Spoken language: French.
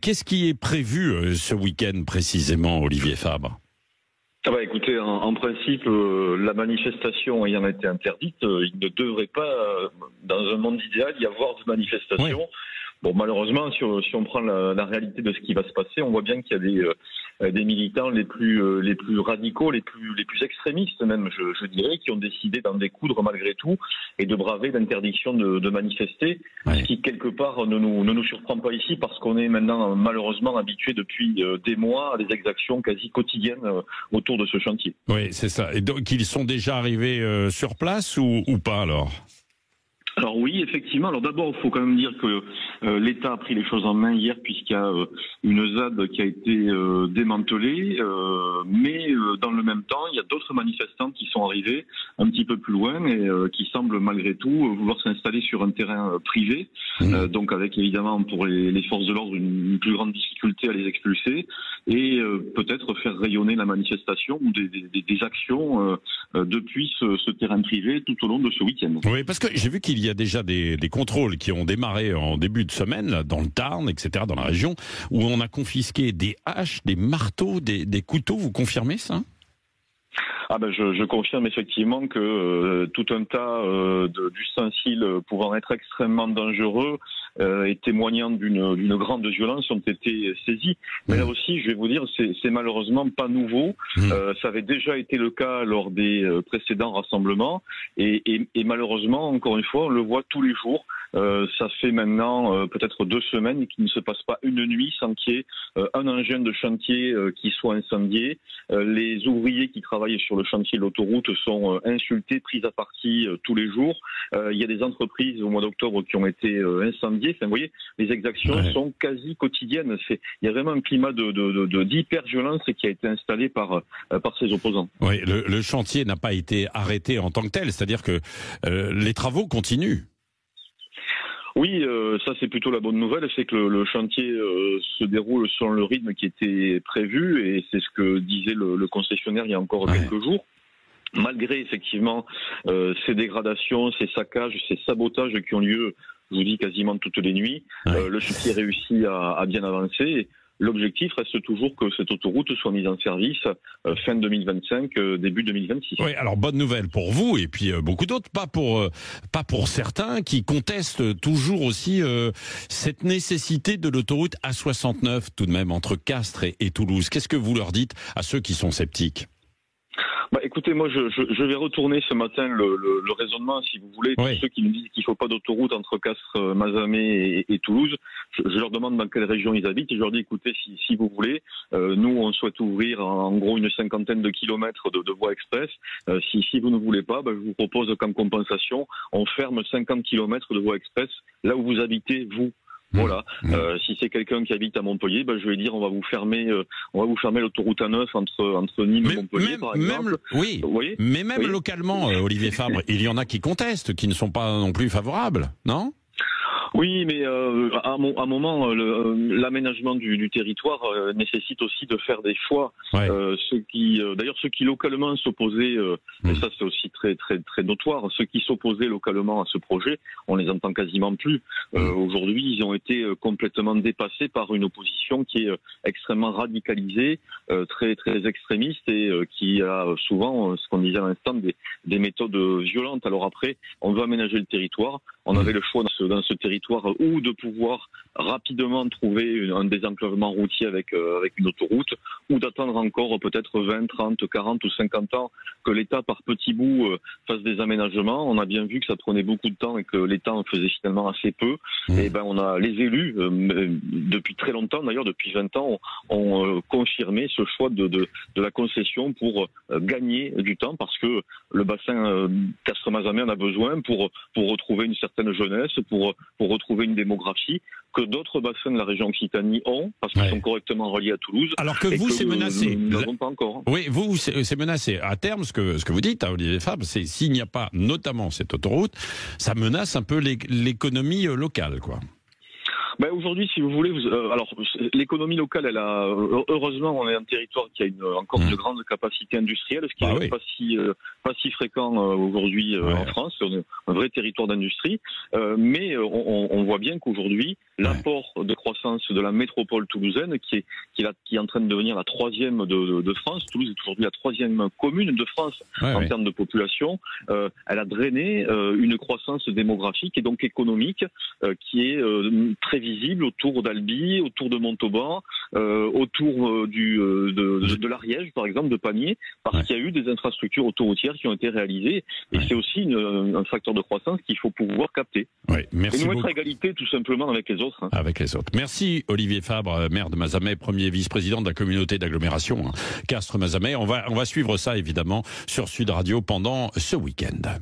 Qu'est-ce qui est prévu ce week-end précisément, Olivier Fabre? Écoutez, en principe, la manifestation ayant été interdite, il ne devrait pas, dans un monde idéal, y avoir de manifestation. Oui. Bon, malheureusement, si on prend la réalité de ce qui va se passer, on voit bien qu'il y a des militants les plus radicaux, les plus extrémistes même, je dirais, qui ont décidé d'en découdre malgré tout et de braver l'interdiction de manifester, ce qui quelque part ne nous surprend pas ici parce qu'on est maintenant malheureusement habitué depuis des mois à des exactions quasi quotidiennes autour de ce chantier. Oui, c'est ça. Et donc ils sont déjà arrivés sur place ou pas alors? Alors oui, effectivement. Alors d'abord, il faut quand même dire que l'État a pris les choses en main hier puisqu'il y a une ZAD qui a été démantelée, mais dans le même temps, il y a d'autres manifestants qui sont arrivés un petit peu plus loin et qui semblent malgré tout vouloir s'installer sur un terrain privé, donc avec évidemment pour les forces de l'ordre une plus grande difficulté à les expulser et peut-être faire rayonner la manifestation ou des actions depuis ce terrain privé tout au long de ce week-end. Oui, parce que j'ai vu qu'il y a déjà des contrôles qui ont démarré en début de semaine, là, dans le Tarn, etc., dans la région, où on a confisqué des haches, des marteaux, des couteaux. Vous confirmez ça ? Je confirme effectivement que tout un tas d'ustensiles pouvant être extrêmement dangereux et témoignant d'une grande violence ont été saisis. Mais là aussi, je vais vous dire, c'est malheureusement pas nouveau. Ça avait déjà été le cas lors des précédents rassemblements et malheureusement, encore une fois, on le voit tous les jours. Ça fait maintenant peut-être 2 semaines qu'il ne se passe pas une nuit sans qu'il y ait un engin de chantier qui soit incendié. Les ouvriers qui travaillent sur le chantier de l'autoroute sont insultés, pris à partie tous les jours. Il y a des entreprises au mois d'octobre qui ont été incendiées. Enfin, vous voyez, les exactions sont quasi quotidiennes. Il y a vraiment un climat d'hyper-violence qui a été installé par ces opposants. Oui, le chantier n'a pas été arrêté en tant que tel, c'est-à-dire que les travaux continuent. Oui, ça c'est plutôt la bonne nouvelle, c'est que le chantier se déroule selon le rythme qui était prévu et c'est ce que disait le concessionnaire il y a encore quelques jours. Malgré effectivement ces dégradations, ces saccages, ces sabotages qui ont lieu, je vous dis quasiment toutes les nuits, le chantier réussit à bien avancer. L'objectif reste toujours que cette autoroute soit mise en service fin 2025, début 2026. Oui, alors bonne nouvelle pour vous et puis beaucoup d'autres, pas pour certains qui contestent toujours aussi cette nécessité de l'autoroute A69 tout de même entre Castres et Toulouse. Qu'est-ce que vous leur dites à ceux qui sont sceptiques ? Écoutez, moi je vais retourner ce matin le raisonnement, si vous voulez, tous ceux qui nous disent qu'il ne faut pas d'autoroute entre Castres, Mazamet et Toulouse. Je leur demande dans quelle région ils habitent et je leur dis écoutez, si vous voulez, nous on souhaite ouvrir en gros une 50aine de kilomètres de voies express. Si vous ne voulez pas, je vous propose qu'en compensation, on ferme 50 kilomètres de voies express là où vous habitez, vous. Voilà. Si c'est quelqu'un qui habite à Montpellier, je vais dire on va vous fermer l'autoroute A9 entre Nîmes et Montpellier, par exemple. Oui. Vous voyez mais même localement, Olivier Fabre, il y en a qui contestent, qui ne sont pas non plus favorables, non ? Oui, mais à un moment, l'aménagement du territoire nécessite aussi de faire des choix. Ceux qui localement s'opposaient, et ça c'est aussi très très très notoire, ceux qui s'opposaient localement à ce projet, on les entend quasiment plus. Aujourd'hui, ils ont été complètement dépassés par une opposition qui est extrêmement radicalisée, très très extrémiste et qui a souvent, ce qu'on disait à l'instant, des méthodes violentes. Alors après, on veut aménager le territoire. On avait le choix dans ce territoire ou de pouvoir rapidement trouver un désenclavement routier avec une autoroute, ou d'attendre encore peut-être 20, 30, 40 ou 50 ans que l'État par petits bouts fasse des aménagements. On a bien vu que ça prenait beaucoup de temps et que l'État en faisait finalement assez peu. Et on a les élus depuis très longtemps, d'ailleurs depuis 20 ans, ont confirmé ce choix de la concession pour gagner du temps parce que le bassin Castres-Mazamet en a besoin pour retrouver une certaine jeunesse, pour retrouver une démographie que d'autres bassins de la région Occitanie ont, parce qu'ils sont correctement reliés à Toulouse. Alors que vous, c'est menacé. Nous n'avons pas encore. Oui, vous, c'est menacé. À terme, ce que vous dites, Olivier Fabre, c'est s'il n'y a pas notamment cette autoroute, ça menace un peu l'économie locale, quoi. Aujourd'hui, si vous voulez, alors l'économie locale, heureusement, on est un territoire qui a encore une grande capacité industrielle, ce qui n'est pas si fréquent aujourd'hui en France. On est un vrai territoire d'industrie, mais on voit bien qu'aujourd'hui, l'apport de croissance de la métropole toulousaine, qui est en train de devenir la troisième de France. Toulouse est aujourd'hui la troisième commune de France en termes de population. Elle a drainé une croissance démographique et donc économique qui est très visible autour d'Albi, autour de Montauban, autour de l'Ariège, par exemple, de Pamiers, parce qu'il y a eu des infrastructures autoroutières qui ont été réalisées. Et c'est aussi un facteur de croissance qu'il faut pouvoir capter. Merci et nous mettre beaucoup. à égalité, tout simplement, avec les autres. Avec les autres. Merci Olivier Fabre, maire de Mazamet, premier vice-président de la communauté d'agglomération Castres-Mazamet. On va suivre ça, évidemment, sur Sud Radio pendant ce week-end.